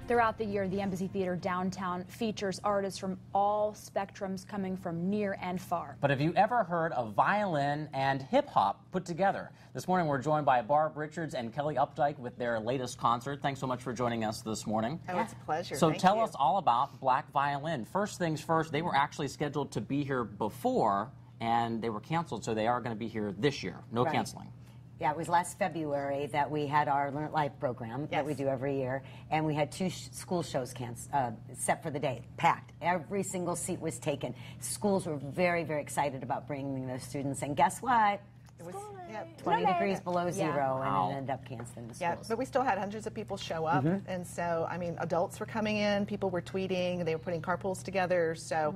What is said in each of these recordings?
Throughout the year, the Embassy Theater downtown features artists from all spectrums coming from near and far. But have you ever heard of violin and hip-hop put together? This morning we're joined by Barb Richards and Kelly Updike with their latest concert. Thanks so much for joining us this morning. Oh, it's a pleasure. So Thank tell you. us all about Black Violin. First things first, they were actually scheduled to be here before, and they were canceled, so they are going to be here this year. No Right. canceling. Yeah, it was last February that we had our Learn It Live program that we do every year, and we had two school shows set for the day, packed. Every single seat was taken. Schools were very, very excited about bringing those students, and guess what? It was 20 degrees below zero, Wow. and it ended up canceling the schools. Yeah, but we still had hundreds of people show up, and so, I mean, adults were coming in, people were tweeting, they were putting carpools together, so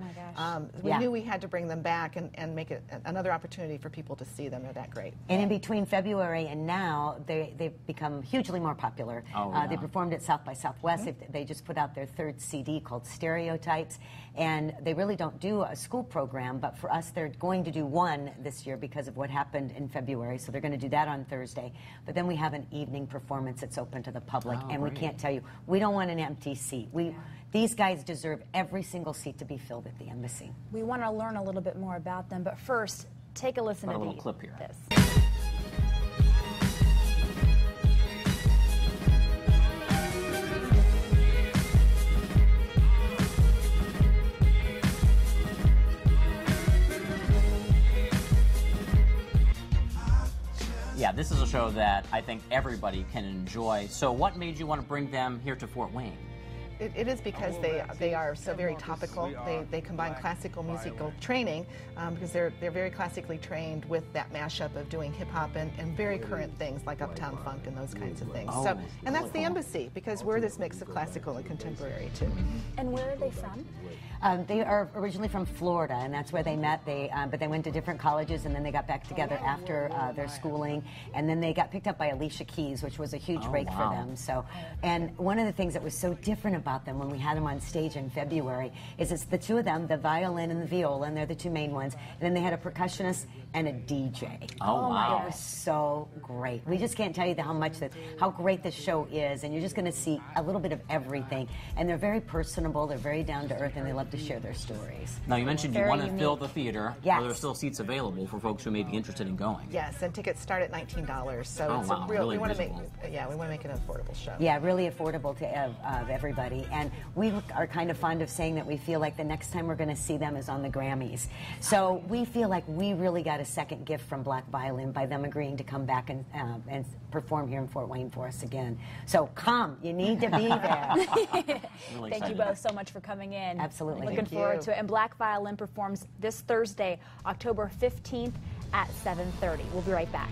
we knew we had to bring them back and make it another opportunity for people to see them. They're that great. And in between February and now, they've become hugely more popular. They performed at South by Southwest. They just put out their third CD called Stereotypes, and they really don't do a school program, but for us, they're going to do one this year because of what happened in February, so they're going to do that on Thursday. But then we have an evening performance that's open to the public, and we can't tell you, we don't want an empty seat. These guys deserve every single seat to be filled at the Embassy. We want to learn a little bit more about them, but first, take a listen to a little clip here. This. Yeah, this is a show that I think everybody can enjoy. So what made you want to bring them here to Fort Wayne? It is because they are so very topical. They combine classical musical training because they're very classically trained with that mashup of doing hip hop and very current things like Uptown Funk and those kinds of things. So, and that's the Embassy because we're this mix of classical and contemporary too. And where are they from? They are originally from Florida, and that's where they met. But they went to different colleges, and then they got back together after their schooling, and then they got picked up by Alicia Keys, which was a huge break for them. So, and one of the things that was so different about them when we had them on stage in February is it's the two of them, the violin and the viola, and they're the two main ones, and then they had a percussionist and a DJ. Oh, wow. It was so great. We just can't tell you how great this show is, and you're just going to see a little bit of everything. And they're very personable, they're very down to earth, and they love to share their stories. Now, you mentioned you want to fill the theater. Yes. Are there still seats available for folks who may be interested in going? Yes, and tickets start at $19. So it's a real. Really we want to make. reasonable. Yeah, we want to make it an affordable show. Yeah, really affordable to everybody. And we are kind of fond of saying that we feel like the next time we're going to see them is on the Grammys. So we feel like we really got a second gift from Black Violin by them agreeing to come back and perform here in Fort Wayne for us again. So come, you need to be there. Really Thank you excited. both so much for coming in. Absolutely. Looking Thank forward you. to it. And Black Violin performs this Thursday, October 15th at 7:30. We'll be right back.